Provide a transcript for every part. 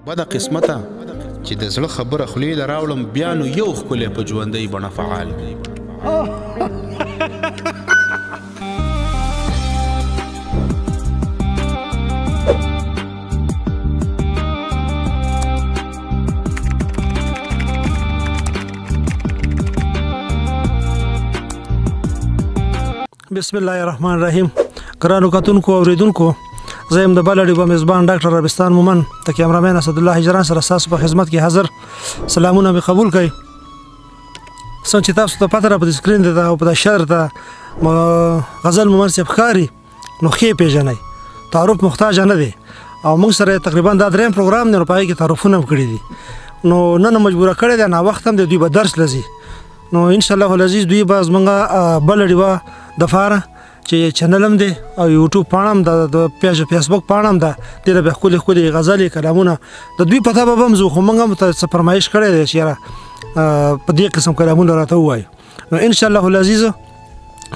بده قسمته چې د زړه خبره خولې له راوړم بیا نو یو ښکلی په ژوندۍ بڼه فعال دی. بسم الله الرحمن الرحیم. ګرانو کتونکو او اوریدونکو، زه یم د بله ډیوه میزبان ډاکټر عربستان مومن د کیمرامین اسدالله هجران سره ستاسو په خدمت کې حاضر. سلامونه مې قبول کړئ. څنګه چې تاسو ته پته را په سکرین ته او په شر ته غزل مومن صاحب ښکاري نو ښې پیژنئ. تعارف محتاج نه دی او موږ سره تقریبا دا درېیم پروګرام دی نو په هغې کې تعارفونه هم کړي دي. نو نن مجبوره کړی دی ناوخت هم دی، دوی به درس لځي. نو انشاءالله العزیز دوی به زموږ بله ډیوه دپاره چې چینل هم دی او یوټیوب پاڼه هم ده، د فیسبوک پاڼه هم ده، دې له به ښکلې ښکلې غزلې کلامونه د دوی پته به هم ځو، خو موږ هم ته څه فرمایش کړی دی چې یاره په دې قسم کلامونه راته ووایو. نو انشاءالله العزیز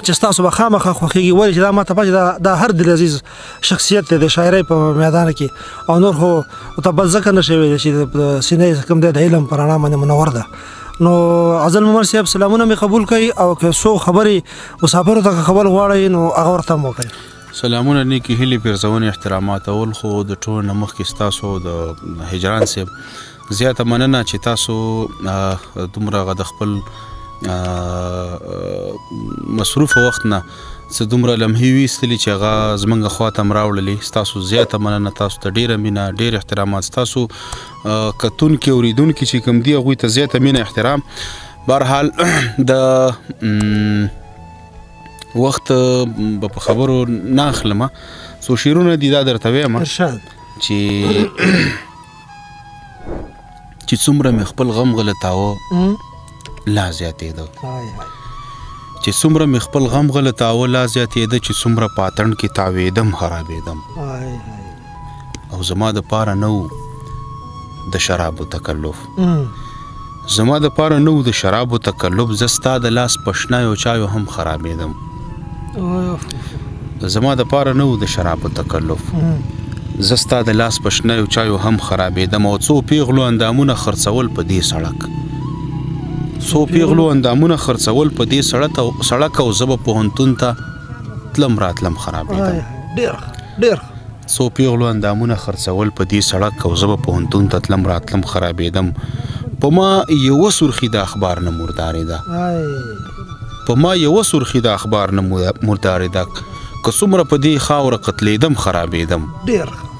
چې ستاسو به خامخا خوښېږي، ولې چې دا ماته پته دا هر دل عزیز شخصیت دی د شاعرۍ په میدان کې، او نور خو ورته بل ځکه نه شوی دی چې د سینې کوم دی د علم په رڼا باندې منور ده. نو غزل مومن صاحب سلامونه مې قبول کړئ، او که څو خبرې مسافرو ته خبر غواړئ نو هغه ورته هم وکړئ. سلامونه، نیکې هیلې، پیرزونې، احترامات اول خو د ټولو نه مخکې ستاسو د هجران صاحب زیاته مننه چې تاسو دومره هغه د خپل مصروفه وخت نه څه دومره لمحې ویستلي چې هغه زموږ خواته هم راوړلې. ستاسو زیاته مننه، تاسو ته ډېره مینه، ډېر احترامات. ستاسو کتونکي اورېدونکي چې کوم دي هغوی ته زیاته مینه، احترام. بهرحال د وخت به په خبرو نه اخلمه، څو شعرونه دي دا درته وایم چې څومره مې خپل غم غلطاوه لا زیاتېده، چې څومره مې خپل غم غلطاوه لا زیاتېده، چې څومره په اتڼ کې تاوېدم خرابېدم، او زما دپاره نه و د شرابو تکلف، زما دپاره نه و د شرابو تکلف، زه ستا د لاس په شنایو چایو هم خرابېدم، زما دپاره نه و د شرابو تکلف، زه ستا د لاس په شنایو چایو هم خرابېدم، او څو پیغلو اندامونه خرڅول په دې سړک، څو پیغلو اندامونه خرڅول په دې سړک، او زه به پوهنتون ته تلم راتلم خرابېدم، څو پیغلو اندامونه خرڅول په دې سړک، او زه به پوهنتون ته تلم راتلم خرابېدم. په ما یوه سرخي د اخبار نه مردارېده، په ما یوه سرخي د اخبار نه مردارېده، که څومره په دې خاوره قتلېدم خرابېدم،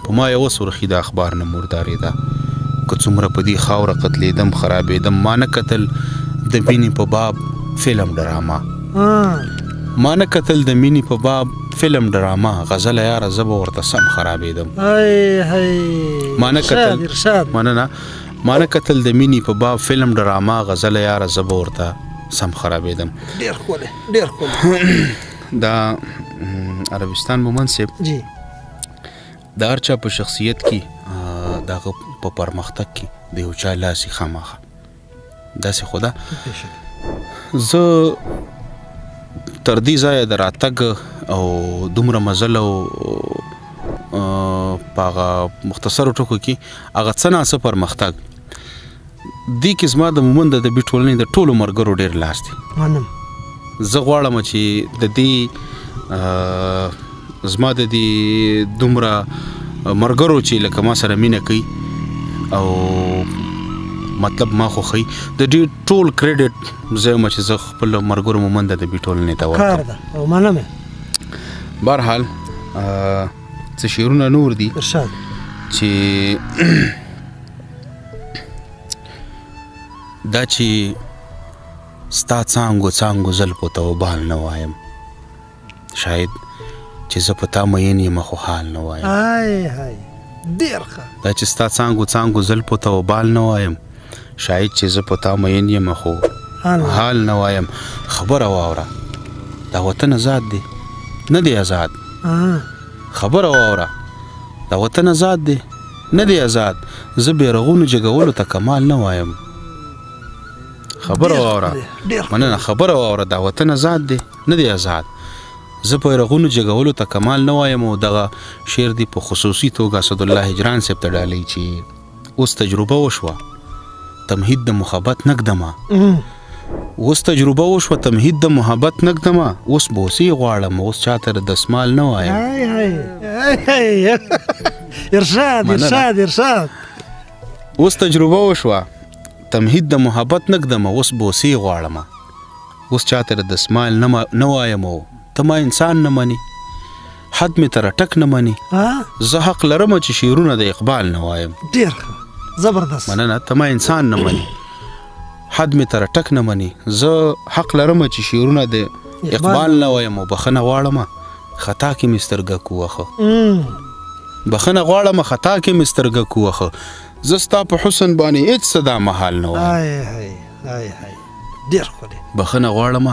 په ما یوه سرخي د اخبار نه مردارېده، که څومره په دې خاوره قتلېدم خرابېدم. ما نه کتل د مینې په باب فلم ډراما، ما نه کتل د مینې په باب فلم ډراما، غزله یاره زه به ورته سم خرابېدم، ما نه کتل د مینې په باب فلم ډراما، غزله یاره زه به ورته سم خرابېدم. ډېر ښکلی، ډېر ښکلی. دا عربستان مومن صاحب د هر چا په شخصیت کې د هغه په پرمختګ کې د یو چا لاس یې خامخا داسې خو ده. زه تر دې ځایه د راتګ او دومره مزل او په هغه مختصرو ټکو کې هغه څه ناڅه پرمختګ دې کې زما د مومن د ادبي ټولنې د ټولو ملګرو ډېر لاس دی. زه غواړم چې د دې زما د دې دومره ملګرو چې لکه ما سره مینه کوي او مطلب ما خوښوي، د دې ټول کریډټ زه یم چې زه خپل ملګرو مومن د ادبي ټولنې ته ورکړم. بهرحال څه شعرونه نور دي چې دا چې ستا څانګو څانګو زلفو ته وبال نه وایم، شاید چې زه په تا مین یم خو حال نه وایم، دا چې ستا څانګو څانګو زلفو ته وبال نه وایم، شاید چې زه په تا مین یم خو حال نه وایم. خبره واوره دا وطن آزاد دی نه دی آزاد، خبره واوره دا وطن آزاد دی نه دی آزاد، زه بیرغونو جګولو ته کمال نه وایم. خبره واوره، مننه، خبره واوره دا وطن آزاد دی نه دی آزاد، زه بیرغونو جګولو ته کمال نه وایم. او دغه شعر دی په خصوصي توګه اسدالله هجران صاحب ته ډالۍ چې اوس تجربه وشوه تمهید د محبت نږدمه اوس تجربه وشوه تمهید د محبت نږدمه اوس بوسې غواړم اوس چاته د دسمال نه وایم ارشاد اوس تجربه وشوه تمهید د محبت نږدمه اوس بوسې غواړم اوس چاته د دسمال نه وایم ته ما انسان نه مني حد مې تر ټک نه مني زه حق لرم چې شعرونه د اقبال نه وایم ډېر زبردست مننه ته ما انسان نه مني حد مې تر ټک نه مني زه حق لرم چې شعرونه د اقبال نه وایم او بخښنه غواړم خطا کې مې سترګه کووخه بخښنه غواړم خطا کې مې سترګه کووخه زه ستا په حسن باندې هېڅ څه دا محال نه وایم ډېر ښکلی بخښنه غواړم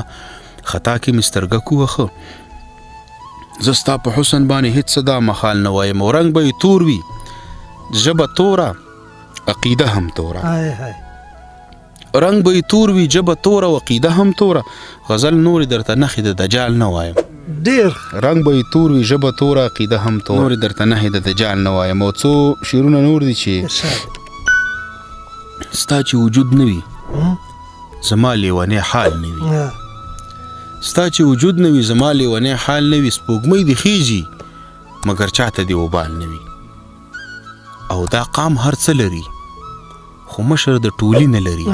خطا کې مې سترګه کووخه زه ستا په حسن باندې هېڅ څه دا محال نه وایم او رنګ به یې تور وي ژبه توره عقیده هم توره رنګ به یې تور وي ژبه توره او عقیده هم توره غزل نورې درته نښې د دجال نه وایم ډېر رنګ به یې تور وي ژبه توره عقیده هم توره نورې درته نښې د دجال نه وایم او څو شعرونه نور دي چې ستا چې وجود نه وي زما لیونی حال نه وي ستا چې وجود نه وي زما لیونی حال نه وي سپوږمۍ دې خیږي مګر چاته دې وبال نه وي او دا قام هر څه لري خو مشر د ټولي نه لري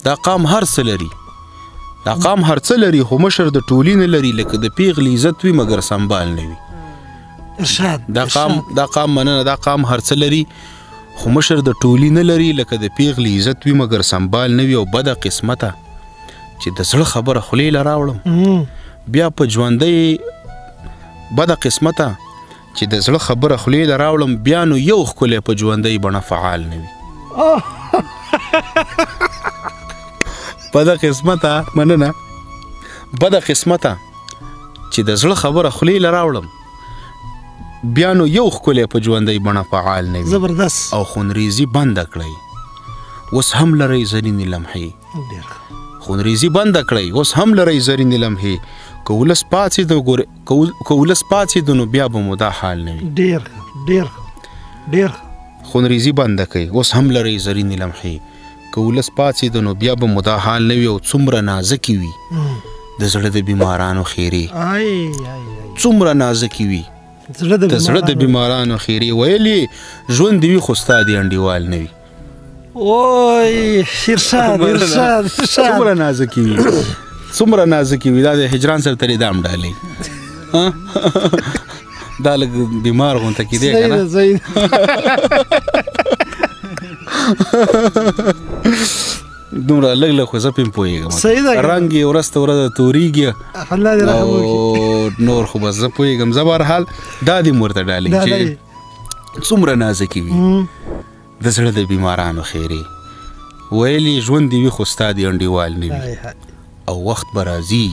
دا قام هر څه لري دا قام هر څه لري خو مشر د ټولي نه لري لکه د پیغلې عزت وي مګر سنبال نه وي دا قام مننه دا قام هر څه لري خو مشر د ټولي نه لري لکه د پیغلې عزت وي مګر سنبال نه وي او بده قسمته چې د زړه خبره خولې له راوړم بیا په ژوندۍ بده قسمته چې د زړه خبره خولې له راوړم بیا نو یو ښکلی په ژوندۍ بڼه فعال نه وي بده قسمته مننه بده قسمته چې د زړه خبره خولې له راوړم بیا نو یو ښکلی په ژوندۍ بڼه فعال نه وي زبردست او خونریزي بنده کړئ اوس هم لرئ زرینې لمحې خونریزي بنده کړئ اوس هم لرئ زرینې لمحې که ولس پاڅېدو نو بیا به مو دا حال نه وي ډېر خونریزي بنده کړئ اوس هم لرئ زرینې لمحې که ولس پاڅېدو نو بیا به مو دا حال نه وي او څومره نازکې وي د زړه د بیمارانو خیرې څومره نازکې وي د زړه د بیمارانو خیرې ویل یې ژوند دې وي خو ستا دې انډیوال نه وي ارشاد څومره نازکې وي څومره نازکې وي دا د هجران سره ترې دام ډالۍ دا لږ بیمار غونته کېدی که نه دومره لږ لږ خو زه پې هم پوهېږم رنګ یې ورځ ته ورځ تورېږي او نور خو بس زه پوهېږم زه بهرحال دا دې م ورته ډالۍ چې څومره نازکې وي د زړه د بیمارانو خیرې ویل یې ژوند دې وي خو ستا دې انډیوال نه وي او وخت به راځي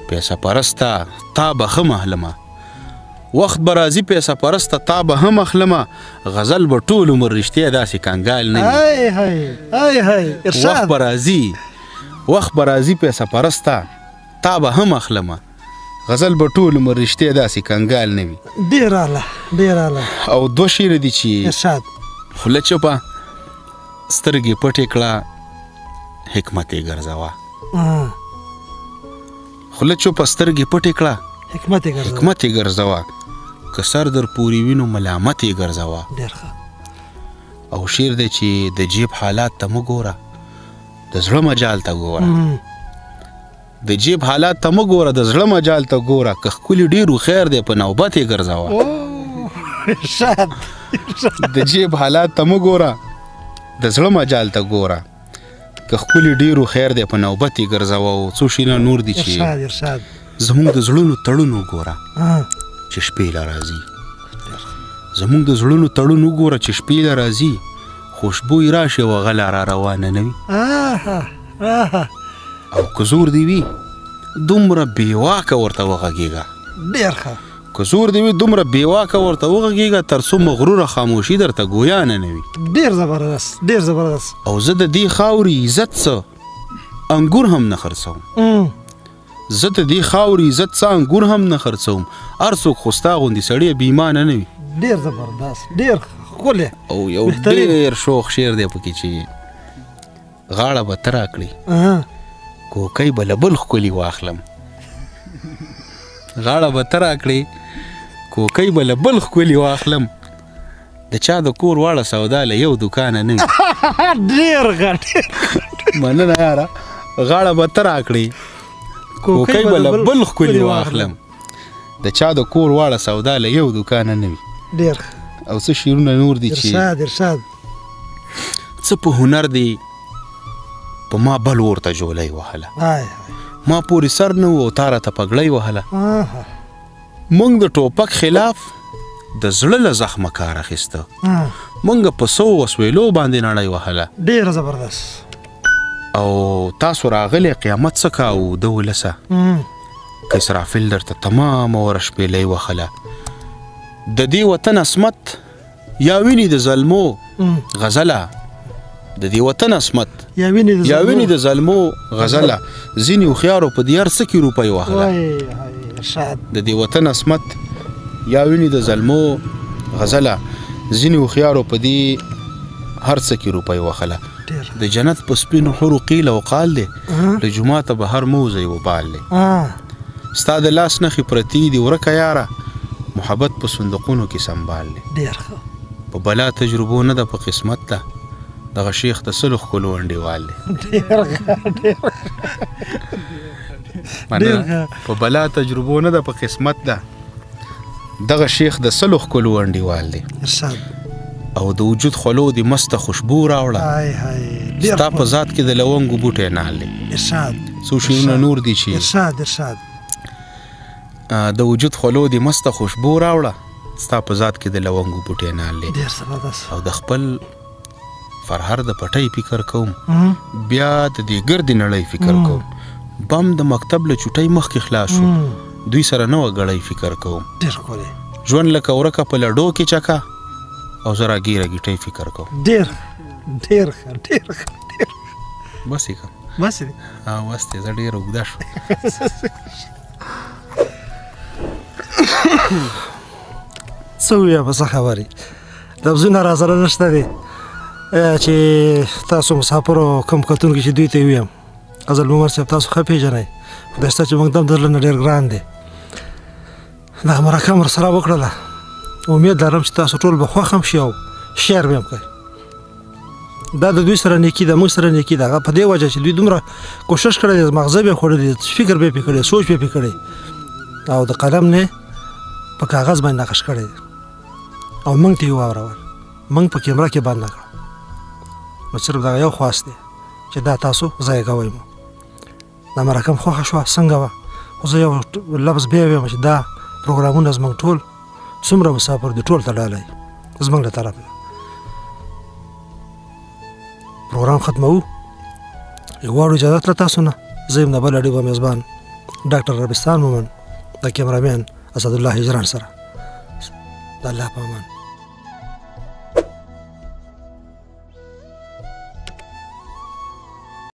پیسه پرسته تا به ښه محلمه وخت به راځي پیسه پرسته تا به هم اخلمه غزل به ټول عمر رښتیا داسې کنګال نه وي وخت به راځي پیسه پرسته تا به هم اخلمه غزل به ټول عمر رښتیا داسې کنګال نه وي ډېر اعلی او دوه شعر دي چې خوله چپه سترګې پټې کړه حکمت یې ګرځوه خوله چوپه سترګې پټې کړه حکمت یې ګرځوه که سر در پورې وینو ملامت یې ګرځوه او شعر دی چې د جیب حالات ته مه ګوره د زړه مجال ته ګوره د جیب حالات ته مه ګوره د زړه مجال ته ګوره که ښکلي ډېرو خیر دی په نوبت یې ګرځوه د جیب حالات ته مه ګوره د زړه مجال ته ګوره که ښکلي ډېرو خیر دی په نوبت یې ګرځوه او څو شیونه نور دي چې زموږ د زړونو تړون وګوره چې شپې له راځي زموږ د زړونو تړون وګوره چې شپې له راځي خوشبوی راشي او غله را روانه نه وي او که زور دې وي دومره بېواکه ورته وغږېږه ډېر ښه که زور دې وي دومره بېواکه ورته وغږېږه تر څو مغروره خاموشي درته ګویانه نه وي ډېر زبردست او زه د دې خاورې عزت څه انګور هم نه خرڅوم زه د دې خاورې عزت څه انګور هم نه خرڅوم هر څوک خو ستا غوندې سړی بې ایمانه نه وي ډېر زبردست ډېر ښکلی او یو ډېر شوق شعر دی پکې چې غاړه به ته راکړې کوکۍ به له بل ښکلي واخلم غاړه به ته راکړې کوکۍ به له بل ښکلي واخلم د چا د کور واړه سودا له یو دوکانه نه وي ډېر ښه مننه یاره غاړه به ته راکړې کوکۍ به له بل ښکلي واخلم د چا د کور واړه سودا له یو دوکانه نه وي ډېر او څه شعرونه نور دي چې ارشاد څه په هنر دی په ما بل ورته جولۍ وهله ما پورې سر نه و او تا راته پګړۍ وهله موږ د ټوپک خلاف د زړه له زخمه کار اخیسته موږ په 100 وسویلو باندې نړۍ وهله ډېره زبردست او تاسو راغلی قیامت څه کاوه د ولسه که اسرافیل درته تمامه وره شپېلۍ وهله د دې وطن عصمت یا ویني د ظلمو غزله د دې وطن عصمت یا ویني د ظلمو غزله ځینې هوښیارو په دې هر څه کې روپۍ وهله د دې وطن عصمت یا ویني د ظلمو غزله ځینې هوښیارو په دې هر څه کې روپۍ وهله د جنت په سپینو حورو قیل او قال دی له جوماته به هر موزی وبال دی ستا د لاس نښې پرتې دي ورکه یاره محبت په صندوقونو کې سنبال دی په بلا تجربو نه ده په قسمت ده دغه شیخ د سلو ښکلو انډیوال دی په بلا تجربو نه ده په قسمت ده دغه شیخ د سلو ښکلو انډیوال دی او د وجود خولو د مسته خوشبو راوړه ستا په ذات کې د لونګو بوټی نال دی څو شعرونه نور دي چې د وجود خولو د مسته خوشبو راوړه ستا په ذات کې د لونګو بوټی نال دی او د خپل فرهر د پټۍ فکر کوم بیا د دې ګردې نړۍ فکر کوم بم د مکتب له چوټۍ مخکې خلاص شو دوی سره نوه ګړۍ فکر کوم ژوند لکه ورکه په لډو کې چکه او زه راګیره ګیټۍ فکر کوم ډېر بس یې کوم بس دی زه ډېر اوږده شو څه ووایه په څه خبرې لفظونه را سره نشته دی چې تاسو مسافر او کم کتونکي چې دوی ته یې ویم غزل عمر صاحب تاسو ښه پېژنئ خدای شته چې موږ دم درله نه ډېر ګران دی دغه مرکه مو راسره وکړله امید لرم چې تاسو ټول به خوښ هم شي او شیر به هم کوئ دا د دوی سره نیکي ده موږ سره نیکي ده هغه په دې وجه چې دوی دومره کوشش کړی دی مغزه به یې خوړلی فکر به یې پرې کړی سوچ به یې پرې کړی او د قلم نه په کاغذ باندې نقش کړی دی او موږ ته یې واورول موږ په کیمره کې بند نه کړو نو صرف دغه یو خواست دی چې دا تاسو ضایع کوئ مو دا مرکه م خوښه شوه څنګه وه خو زه یو لفظ بیا ویم چې دا پروګرامونه زموږ ټول څومره مسافر دي ټول ته ډالۍ زموږ له طرف نه پروګرام ختموو غواړو اجازت له تاسو نه زه یم د بل اډیو میزبان ډاکټر ربستان مومن د کیمرامین اسدالله هجران سره د الله په امان